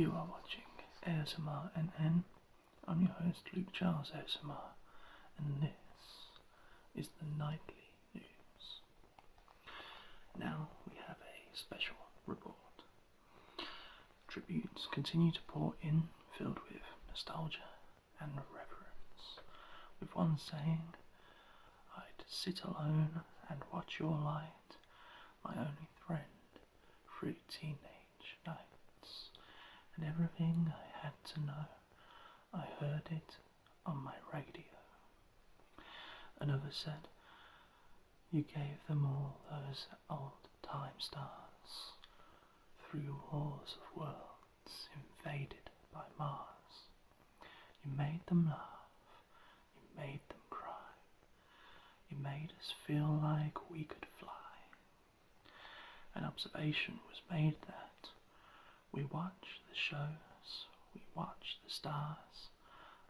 You are watching ASMRNN. I'm your host Luke Charles ASMR, and this is the nightly news. Now we have a special report. Tributes continue to pour in, filled with nostalgia and reverence, with one saying, "I'd sit alone and watch your light, my only friend, through teenage nights, and everything I had to know, I heard it on my radio." Another said, "You gave them all those old time stars, through wars of worlds invaded by Mars. You made them laugh, you made them cry, you made us feel like we could fly." An observation was made that we watch the shows, we watch the stars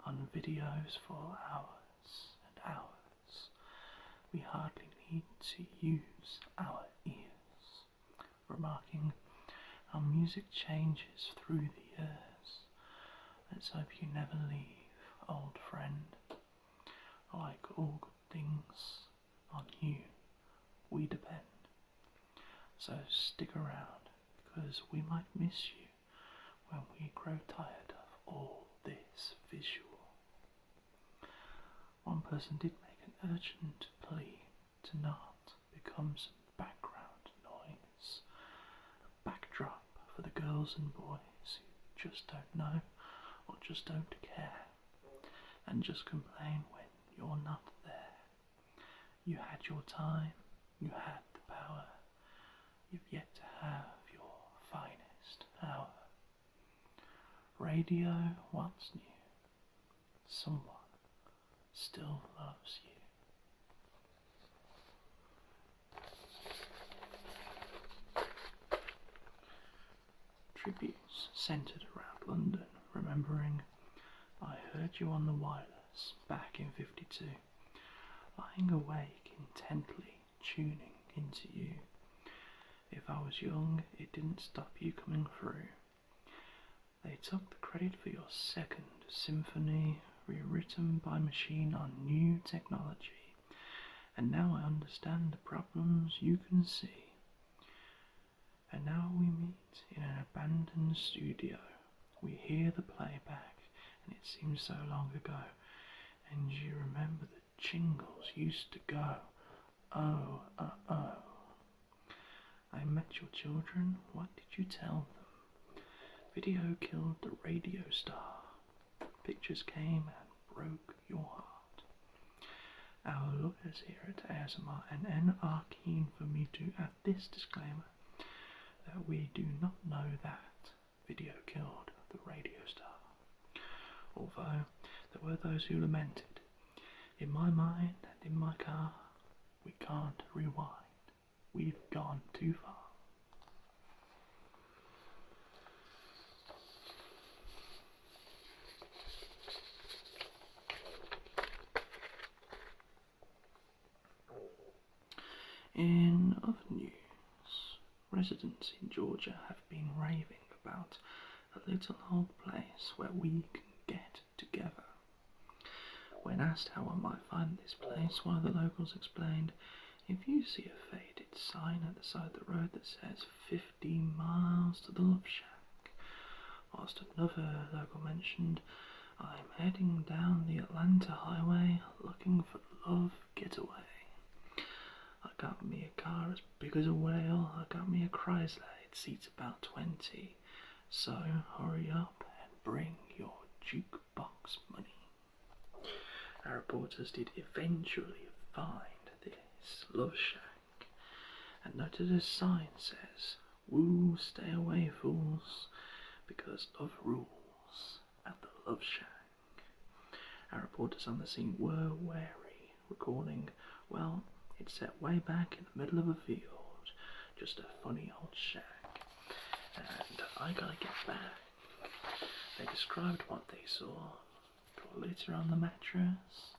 on videos for hours and hours. We hardly need to use our ears, remarking how music changes through the years. Let's hope you never leave, old friend. Like all good things, on you we depend. So stick around, because we might miss you when we grow tired of all this visual. One person did make an urgent plea to not become some background noise, a backdrop for the girls and boys who just don't know or just don't care, and just complain when you're not there. You had your time, you had the power, you've yet to have your finest hour. Radio once knew someone still loves you. Tributes centred around London, remembering "I heard you on the wireless back in '52, lying awake intently tuning into you. If I was young, it didn't stop you coming through." They took the credit for your second symphony, rewritten by machine on new technology, and now I understand the problems you can see. And now we meet in an abandoned studio. We hear the playback, and it seems so long ago, and you remember the jingles used to go, "Oh, oh." I met your children, what did you tell them? Video killed the radio star. Pictures came and broke your heart. Our lawyers here at ASMRNN are keen for me to add this disclaimer, that we do not know that video killed the radio star, although there were those who lamented, "In my mind and in my car, we can't rewind. We've gone too far." In other news, residents in Georgia have been raving about a little old place where we can get together. When asked how one might find this place, one of the locals explained, "If you see a faded sign at the side of the road that says 15 miles to the Love Shack," whilst another local mentioned, "I'm heading down the Atlanta highway looking for Love Getaway. I got me a car as big as a whale, I got me a Chrysler, it seats about 20, so hurry up and bring your jukebox money." Our reporters did eventually find this Love Shack, and noted a sign says, "Woo, stay away fools, because love rules at the Love Shack." Our reporters on the scene were wary, recalling, "Well, it's set way back in the middle of a field, just a funny old shack, and I gotta get back." They described what they saw: glitter on the mattress,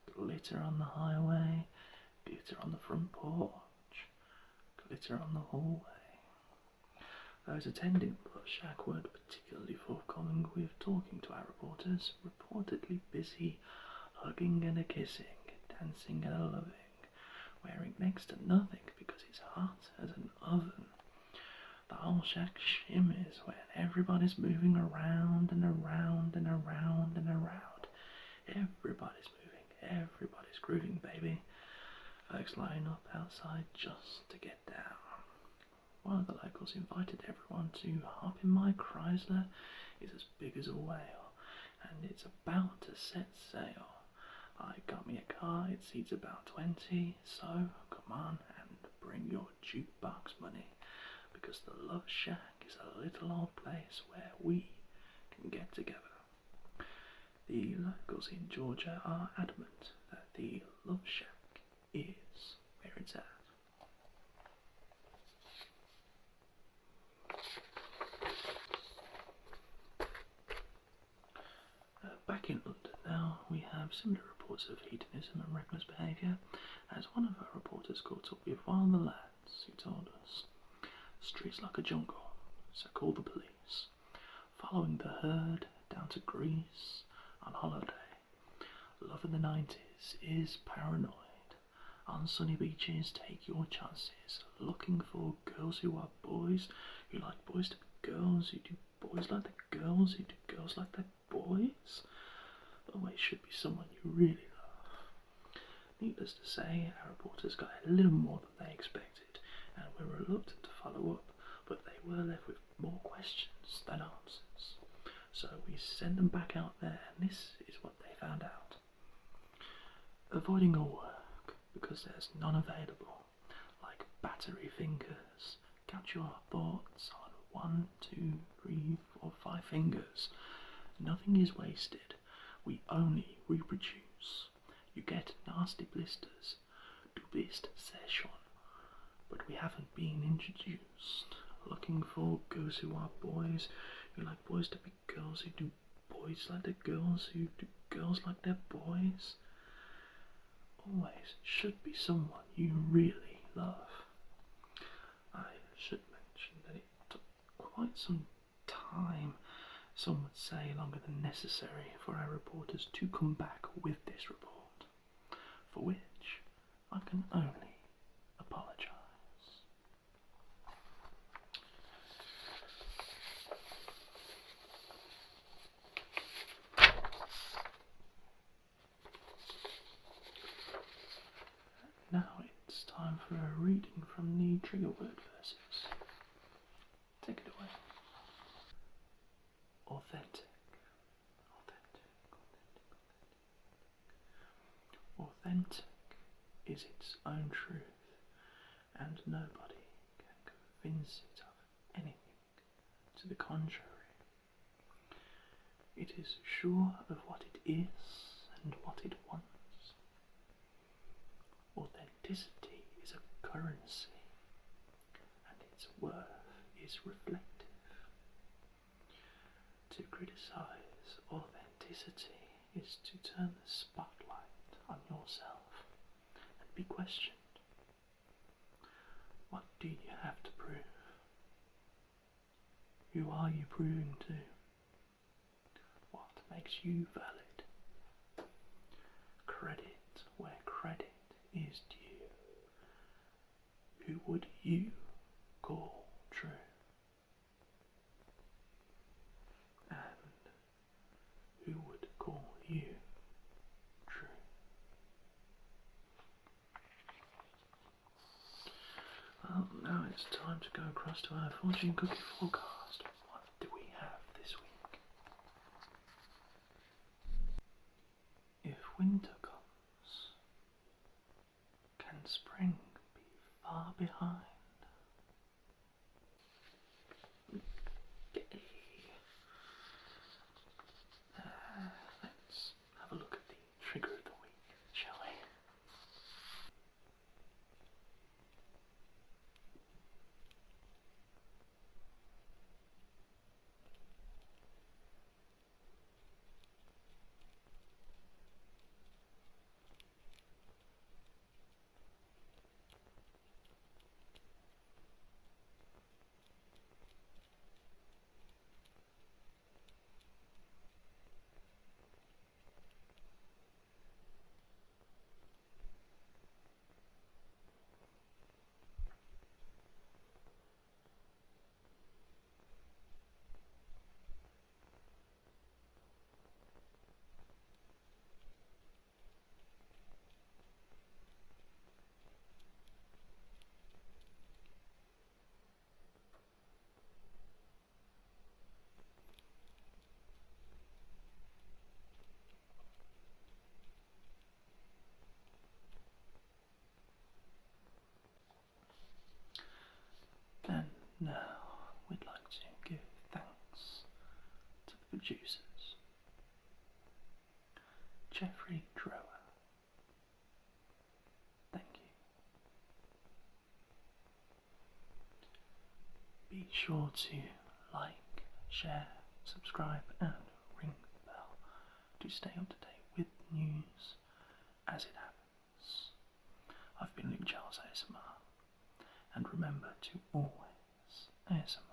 glitter on the highway, glitter on the front porch, glitter on the hallway. Those attending the Love Shack weren't particularly forthcoming with talking to our reporters, reportedly busy hugging and a kissing, dancing and a loving, wearing next to nothing because it's hot as an oven. The whole shack shimmers when everybody's moving around and around and around and around. Everybody's moving, everybody's grooving, baby. Folks line up outside just to get down. One of the locals invited everyone to hop in my Chrysler. It's as big as a whale, and it's about to set sail. I got me a car, it seats about 20, so come on and bring your jukebox money, because the Love Shack is a little old place where we can get together. The locals in Georgia are adamant that the Love Shack is where it's at. Back in London now, we have similar reports of hedonism and reckless behaviour, as one of our reporters caught up with one of the lads who told us, "The street's like a jungle, so call the police. Following the herd down to Greece on holiday. Love in the 90s is paranoid. On sunny beaches, take your chances. Looking for girls who are boys, who like boys to be girls, who do boys like the girls, who do girls like the boys. Always should be someone you really love." Needless to say, our reporters got a little more than they expected, and were reluctant to follow up, but they were left with more questions than answers. So we sent them back out there, and this is what they found out. Avoiding all work, because there's none available, like battery fingers. Count your thoughts on 1, 2, 3, 4, 5 fingers. Nothing is wasted. We only reproduce. You get nasty blisters. Du bist sehr schon. But we haven't been introduced. Looking for girls who are boys, who like boys to be girls, who do boys like their girls, who do girls like their boys. Always should be someone you really love. I should mention that it took quite some time, some would say longer than necessary, for our reporters to come back with this report, for which I can only apologise. Now it's time for a reading from the trigger word verses. Take it away. Authentic. Authentic is its own truth, and nobody can convince it of anything to the contrary. It is sure of what it is and what it wants. Authenticity is a currency, and its worth is reflective. To criticize authenticity is to turn the spotlight on yourself and be questioned. What do you have to prove? Who are you proving to? What makes you valid? Credit where credit is due. Who would you call true? And who would call you true? Well, now it's time to go across to our fortune cookie forecast. What do we have this week? If winter comes, can spring be far behind? Let's have a look at the trigger of the week, shall we? Now, we'd like to give thanks to the producers, Jeffrey Drower. Thank you. Be sure to like, share, subscribe and ring the bell to stay up to date with news as it happens. I've been Luke Charles ASMR, and remember to always ASMR.